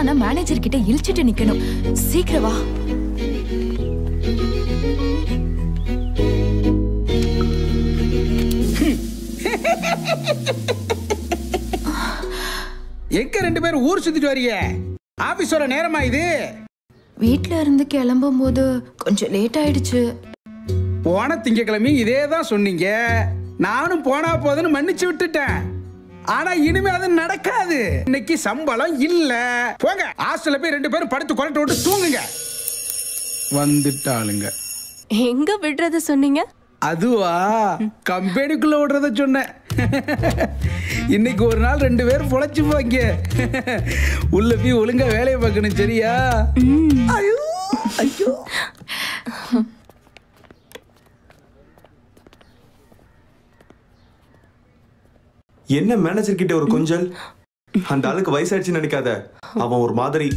ஆனா மேனேஜர் கிட்ட இழிச்சிட்டு நிக்கணும். சீக்கிரம் வா. எங்க ரெண்டு பேரும் ஊர் சுத்திட்டு வரீங்க? ஆபீஸோட நேரமா இது? வீட்ல இருந்து கிளம்பும் போது கொஞ்சம் லேட் ஆயிடுச்சு. போன திங்கக்கிழமை இதேதான் சொன்னீங்க. நானும் போனா போதுன்னு மன்னிச்சு விட்டுட்டேன். ஆனா இனிமே அது நடக்காது. இன்னைக்கு சம்பளம் இல்ல. போங்க ஹாஸ்டல்ல போய் ரெண்டு பேரும் படுத்து கொரட்டை விட்டு தூங்குங்க. வந்துட்டாளுங்க. எங்க விடுறத சொன்னீங்க? அதுவா, கம்பெனிக்குள்ள விடுறத சொன்னேன். இன்னைக்கு ஒரு நாள் ரெண்டு பேரும் பொழைச்சு போங்க. உள்ள போய் ஒழுங்கா வேலையை பார்க்கணும், சரியா? ஐயோ ஐயோ. என்ன மேனேஜர் கிட்ட ஒரு கொஞ்சல்? அந்த ஆளுக்கு வயசாயிடுச்சு நினைக்காத. அவன் ஒரு மாதிரி.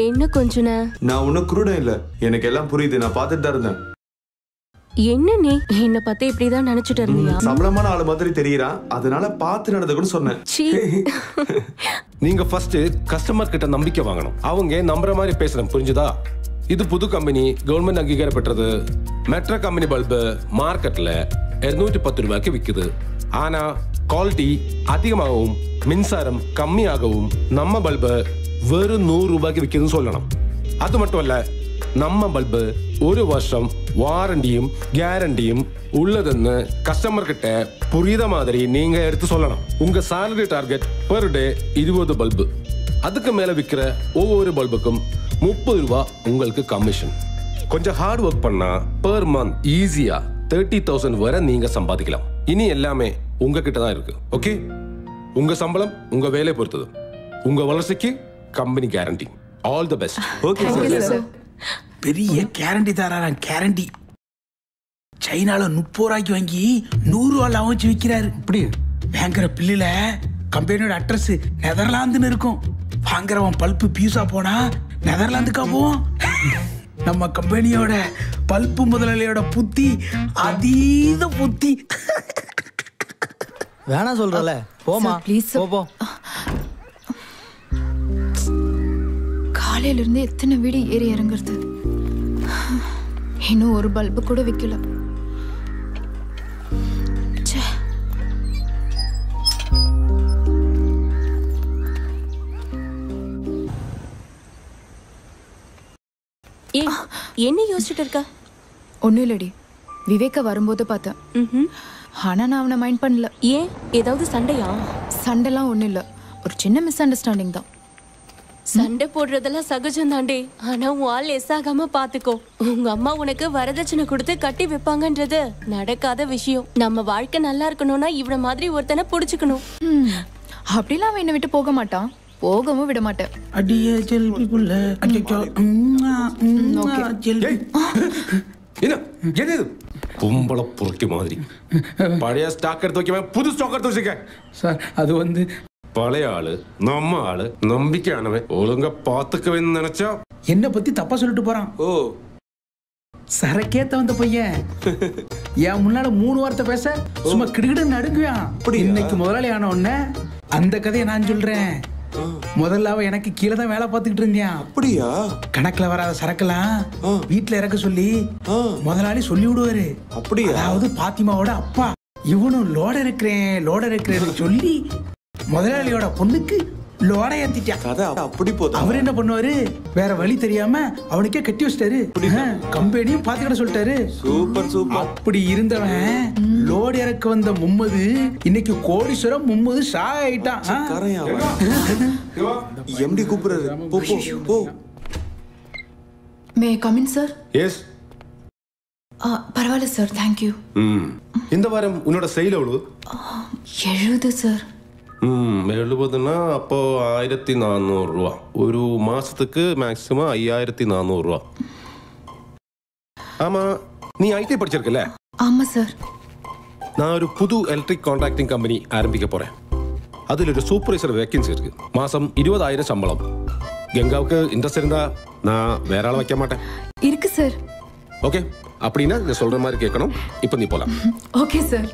என்ன கொஞ்சன? நான் ஒன்னும் குருடன் இல்ல, எனக்கு எல்லாம் புரியுது. நான் பார்த்துட்டு தான் இருந்தேன். என்ன நீ என்ன பத்தி இப்படிதான் நினைச்சிட்டு இருந்தியா? சபலமான ஆளு மாதிரி தெரியறான், அதனால பார்த்து நடந்து கூட சொன்னேன். நீங்க ஃபர்ஸ்ட் கஸ்டமர் கிட்ட நம்பிக்கை வாங்கணும். அவங்க நம்புற மாதிரி பேசணும், புரிஞ்சுதா? இது புது கம்பெனி, கவர்மெண்ட் அங்கீகாரம் பெற்றது. மெட்ரோ கம்பெனி பல்பு மார்க்கெட்ல 210 ரூபாய்க்கு விக்குது. ஆனா குவாலிட்டி அதிகமாகவும் மின்சாரம் கம்மியாகவும் நம்ம பல்பு வெறும் 100 ரூபாய்க்கு விற்குதுன்னு சொல்லணும். அது மட்டும் இல்ல, நம்ம பல்பு 1 வருஷம் வாரண்டியும் கேரண்டியும் உள்ளதுன்னு கஸ்டமர் கிட்ட புரியுத மாதிரி நீங்க எடுத்து சொல்லணும். உங்க salary target per day 20 bulb. அதுக்கு மேல விற்கிற ஒவ்வொரு பல்புக்கும் 30 ரூபாய் உங்களுக்கு கமிஷன். கொஞ்சம் ஹார்ட் ஒர்க் பண்ணா பெர் மந்த் ஈஸியா 30,000 வரை நீங்க சம்பாதிக்கலாம். இனி எல்லாமே உங்ககிட்ட தான் இருக்கு. ஓகே, உங்க சம்பளம் உங்க வேலையை பொறுத்தது. உங்க வளர்ச்சிக்கு company guarantee. All the best. Okay sir. பெரிய கேரண்டி தராராம். கேரண்டி சைனால 30 ரூபாய்க்கு வாங்கி 100 ரூபா லாபம் வச்சு விற்கிறாரு. இப்படி வாங்குற பில்லுல கம்பெனியோட அட்ரஸ் நெதர்லாந்துன்னு இருக்கும். வாங்குறவன் பல்ப்பு பீஸா போனா நெதர்லாந்துக்கா போவோம். நம்ம கம்பெனியோட பல்ப்பு முதலாளியோட புத்தி அதீத புத்தி. வேணா சொல்றல, போமா ப்ளீஸ். போ. காலையில இருந்து எத்தனை வீடு ஏறி இறங்குறது. இன்னும் ஒரு பல்பு கூட விக்கல. என்ன யோசிச்சுட்டு இருக்க? ஒன்னும் இல்லடி, விவேக்க வரும்போது பார்த்தேன். ஆனா நான் அவனை மைண்ட் பண்ணல. ஏன், ஏதாவது சண்டையா? சண்டைலாம் ஒன்றும் இல்லை, ஒரு சின்ன மிஸ் அண்டர்ஸ்டாண்டிங் தான். சண்டை போடுறதெல்லாம் சகஜம் தாண்டே. ஆனா வால் எஸ் ஆகாம பாத்துக்கோ. உங்க அம்மா உனக்கு வரதட்சணை கொடுத்து கட்டி வைப்பாங்கன்றது நடக்காத விஷயம். நம்ம வாழ்க்கை நல்லா இருக்கணும்னா இவன மாதிரி ஒருத்தனை புடிச்சுக்கணும். அப்படிலாம் அவன் என்னை விட்டு போக மாட்டான், போகவும் விட மாட்டேன். அடியே ஜெல்பி புள்ள. என்ன கும்பல புரட்டி மாதிரி பழைய ஸ்டாக் எடுத்து வைக்க, புது ஸ்டாக் எடுத்து வச்சுக்க. சார் அது வந்து பழைய ஆளு நம்ம ஆளு நம்பிக்கையானவன், ஒழுங்கா பாத்துக்கவேன்னு நினைச்சா என்ன பத்தி தப்பா சொல்லிட்டு போறான். ஓ, சரக்கேத்த வந்த பையன் என் முன்னால 3 வார்த்தை பேச சும்மா கிடுகிடுன்னு நடுங்குவான். இன்னைக்கு முதலாளி ஆன உடனே அந்த கதையை நான் சொல்றேன். முதல்ல அவன் எனக்கு கீழே தான் வேலை பார்த்துக்கிட்டு இருந்தான். அப்படியா? கணக்குல வராத சரக்குலாம் வீட்டுல இறக்க சொல்லி முதலாளி சொல்லி விடுவாரு. அப்படியா? அதாவது பாத்திமாவோட அப்பா. இவனும் லோட இருக்கிறேன்னு சொல்லி முதலாளியோட பொண்ணுக்கு லோட ஏத்திட்டான். கதை அப்படி போதும். அவர் என்ன பண்ணுவாரு, வேற வழி தெரியாம அவனுக்கே கட்டி வச்சிட்டாரு. கம்பெனியும் பாத்துக்கிட்ட சொல்லிட்டாரு. Super super. அப்படி இருந்தவன் லோடு இறக்க வந்த மும்மது இன்னைக்கு கோடீஸ்வரம் மும்மது ஷா ஆயிட்டான். எம்டி கூப்பிடுறாரு. போ போ போ. May come in sir? Yes. பரவாயில்ல சார், தேங்க்யூ. இந்த வாரம் உன்னோட செயல் எவ்வளவு? 70 சார். 70னா அப்போ 1400 ரூபா. ஒரு மாசத்துக்கு மேக்சிமம் 5400 ரூபா. ஆமா, நீ ஐடி படிச்சிருக்கல? ஆமா சார். நான் ஒரு புது எலக்ட்ரிக் கான்ட்ராக்டிங் கம்பெனி ஆரம்பிக்க போறேன். அதில் ஒரு சூப்பர்வைசர் வேக்கன்சி இருக்கு. மாசம் 20,000 சம்பளம். கங்காவுக்கு இன்ட்ரெஸ்ட் இருந்தா நான் வேற ஆள் வைக்க மாட்டேன். இருக்கு சார். ஓகே, அப்படின்னா நீ சொல்ற மாதிரி கேட்கணும். இப்போ நீ போலாம். Okay sir.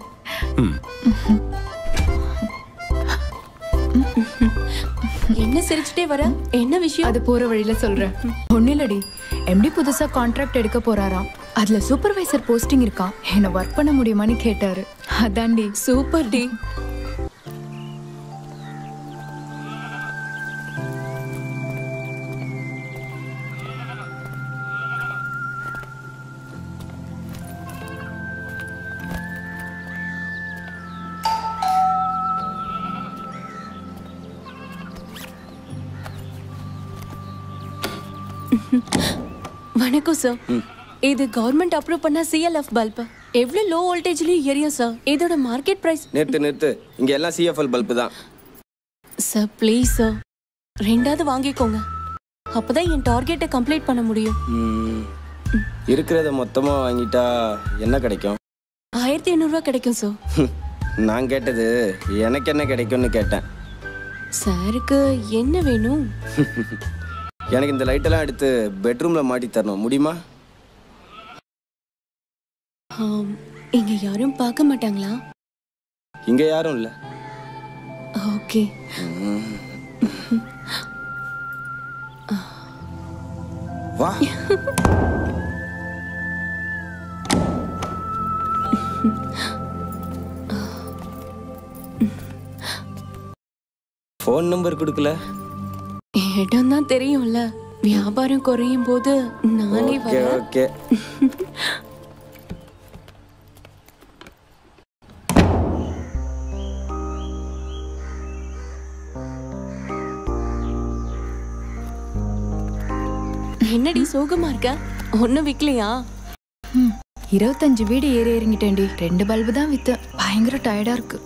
என்ன சிரிச்சுட்டே வர? என்ன விஷயம்? அது போற வழியில சொல்றேன். ஒன்னும் இல்லடி, எம்டி புதுசா கான்ட்ராக்ட் எடுக்க போறாராம். அதுல சூப்பர்வைசர் போஸ்டிங் இருக்கான். என்ன ஒர்க் பண்ண முடியுமான்னு கேட்டாரு. அதான்டி. சூப்பர் டி. வணக்கம் சார். இது கவர்மெண்ட் அப்ரூவ் பண்ண CLF பல்ப். எவ்வளவு லோ வோல்டேஜ்லயும் எரியும் சார். இதோட மார்க்கெட் பிரைஸ். நிறுத்து. இங்க எல்லாம் CFL பல்ப் தான். சார் ப்ளீஸ் சார், ரெண்டாவது வாங்கிக்கோங்க. அப்பதான் என் டார்கெட்டை கம்ப்ளீட் பண்ண முடியும். இருக்கிறத மொத்தமா வாங்கிட்டா என்ன கிடைக்கும்? 1500 ரூபாய் கிடைக்கும் சார். நான் கேட்டது எனக்கு என்ன கிடைக்கும்னு கேட்டேன். சாருக்கு என்ன வேணும்? எனக்கு இந்த லைட்டெல்லாம் எடுத்து பெட்ரூம்ல மாட்டி தரணும், முடியுமா? இங்க யாரும் பார்க்க மாட்டாங்களா? இங்க யாரும் இல்ல. ஓகே. வா. ஃபோன் நம்பர் கொடுக்கல. இடம் தான் தெரியும்ல, வியாபாரம் குறையும் போது நானே வரேன். ஓகே. என்னடி சோகமா இருக்க? ஒன்னும் விக்கலையா? 25 வீடு ஏறி இறங்கிட்டேன்டி. 2 பல்பு தான் வித்து. பயங்கர டயர்டா இருக்கு.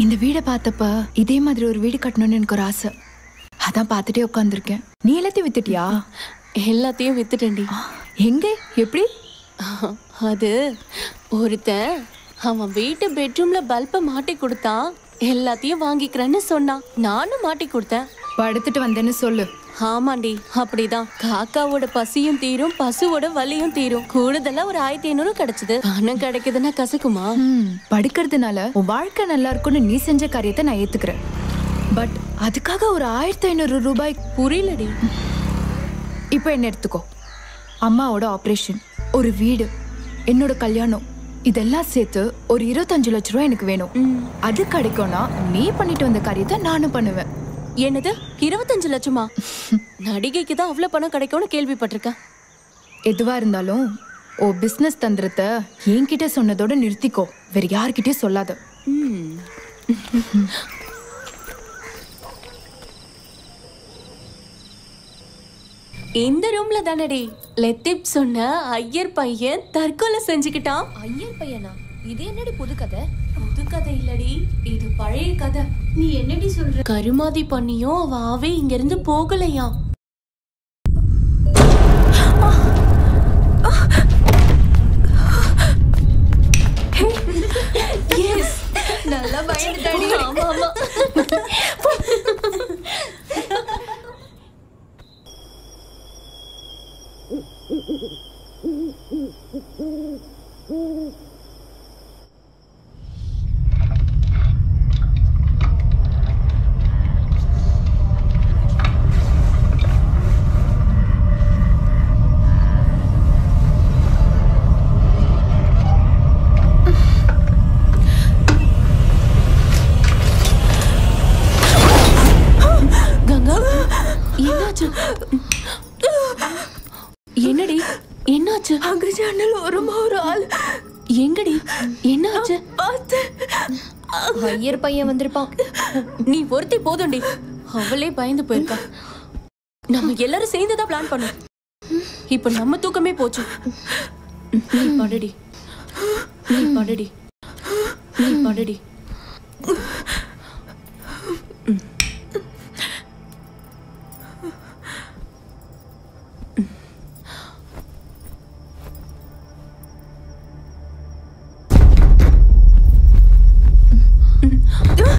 இந்த வீடை பார்த்தப்ப இதே மாதிரி ஒரு வீடு கட்டணும்னு எனக்கு ஒரு ஆசை. அதான் பார்த்துட்டே உட்காந்துருக்கேன். நீ எல்லாத்தையும் வித்துட்டியா? எல்லாத்தையும் வித்துட்டேன்டி. எங்க? எப்படி? அது ஒருத்தன் அவன் வீட்டு பெட்ரூம்ல பல்ப மாட்டி கொடுத்தான். எல்லாத்தையும் வாங்கிக்கிறேன்னு சொன்னான். நானும் மாட்டி கொடுத்தேன். படுத்துட்டு வந்தேன்னு சொல்லு. ஆமாண்டி, அப்படிதான். காக்காவோட பசியும் தீரும், பசுவோட வலியும் தீரும். கூடுதலா ஒரு 1500 கிடைச்சது. பணம் கிடைக்குதுன்னா கசக்குமா? படுக்கிறதுனால உன் வாழ்க்கை நல்லா இருக்கும்னு நீ செஞ்ச காரியத்தை நான் ஏத்துக்கிறேன். பட் அதுக்காக ஒரு 1500 ரூபாய் புரியலடி. இப்போ என்ன எடுத்துக்கோ. அம்மாவோட ஆப்ரேஷன், ஒரு வீடு, என்னோட கல்யாணம், இதெல்லாம் சேர்த்து ஒரு 25 லட்சம் ரூபாய் எனக்கு வேணும். அது கிடைக்கும்னா நீ பண்ணிட்டு வந்த காரியத்தை நானும் பண்ணுவேன். என்னது 25 லட்சமா? நடிகைக்கு தான் அவ்வளவு பணம் கிடைக்கும்னு கேள்விப்பட்டிருக்கேன். எதுவா இருந்தாலும் ஓ பிசினஸ் தந்திரத்தை என்கிட்ட சொன்னதோட நிறுத்திக்கோ. வேற யார்கிட்டயும் சொல்லாத. இந்த ரூம்ல தானடி லெத்திப் சொன்ன ஐயர் பையன் தற்கொலை செஞ்சுக்கிட்டான். ஐயர் பையனா? இது என்னடி புது கதை? புது கதை இல்லடி, இது பழைய கதை. நீ என்னடி சொல்ற? கருமாதி பண்ணியும் அவ ஆவே இங்க இருந்து போகலையா. நல்லா பயந்துட்டாடி. ஆமா ஆமா. கங்கா, என்னாச்சு? என்னடி என்னாச்சு? அங்கிருச்சு அண்ணல் ஒரு ஆள். எங்கடி என்னாச்சு? ஐயர் பையன் வந்திருப்பான். நீ ஒருத்தி போதும்டி. அவளே பயந்து போயிருக்கா. நம்ம எல்லாரும் சேர்ந்துதான் பிளான் பண்ணோம். இப்ப நம்ம தூக்கமே போச்சு. நீ படுடி, நீ படுடி, நீ படுடி.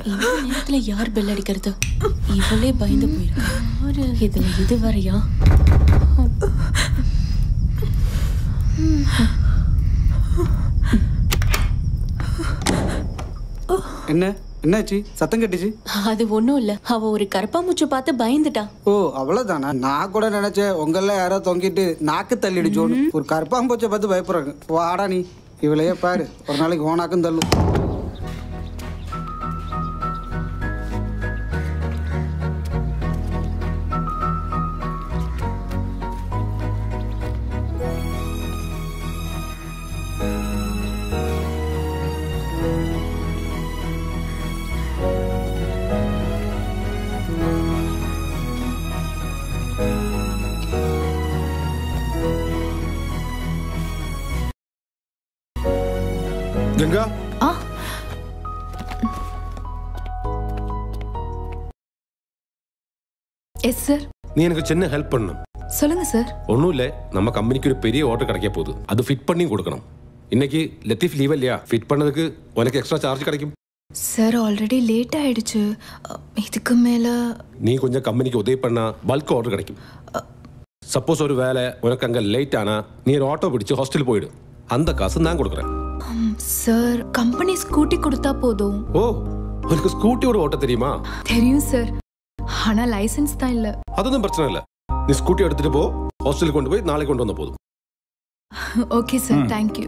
இந்த நேரத்துல யார் பெல் அடிக்கிறது? இவளே பயந்து போயிருக்கா. இதுல இதுவரையா? என்ன என்னாச்சு? சத்தம் கட்டுச்சு. அது ஒண்ணும் இல்ல, அவ ஒரு கரப்பாம்பூச்சி பார்த்து பயந்துட்டா. ஓ அவ்வளவுதானா? நான் கூட நினைச்சேன் உங்கள யாரோ தொங்கிட்டு நாக்கு தள்ளிடுச்சோன்னு. ஒரு கரப்பாம்பூச்சை பார்த்து பயப்படுறாங்க. வாடா நீ இவளையே பாரு, ஒரு நாளைக்கு ஓனாக்கும் தள்ளும். Ganga, yes sir. நீ எனக்கு சின்ன ஹெல்ப் பண்ணணும். சொல்லுங்க சார். ஒன்றும் இல்லை, நம்ம கம்பெனிக்கு ஒரு பெரிய ஆர்டர் கிடைக்க போகுது. அது ஃபிட் பண்ணி கொடுக்கணும். இன்னைக்கு லத்தீஃப் லீவ் இல்லையா? ஃபிட் பண்ணதுக்கு உனக்கு எக்ஸ்ட்ரா சார்ஜ் கிடைக்கும். சார் ஆல்ரெடி லேட் ஆயிடுச்சு. இதுக்கு மேல நீ கொஞ்சம் கம்பெனிக்கு உதவி பண்ணா பல்க் ஆர்டர் கிடைக்கும். சப்போஸ் ஒரு வேலை உனக்கு அங்கே லேட் ஆனா நீ ஒரு ஆட்டோ பிடிச்சு ஹாஸ்டல் போயிடு. அந்த காசு நான் கொடுக்குறேன். சார் கம்பெனி ஸ்கூட்டி கொடுத்தா போதும். ஓ, உனக்கு ஸ்கூட்டியோட ஓட்ட தெரியுமா? தெரியும் சார், ஆனா லைசென்ஸ் தான் இல்ல. அதுவும் பிரச்சனை இல்லை, நீ ஸ்கூட்டி எடுத்துட்டு போ, ஹாஸ்டலுக்கு கொண்டு போய் நாளைக்கு கொண்டு வந்த போதும். Okay sir, thank you.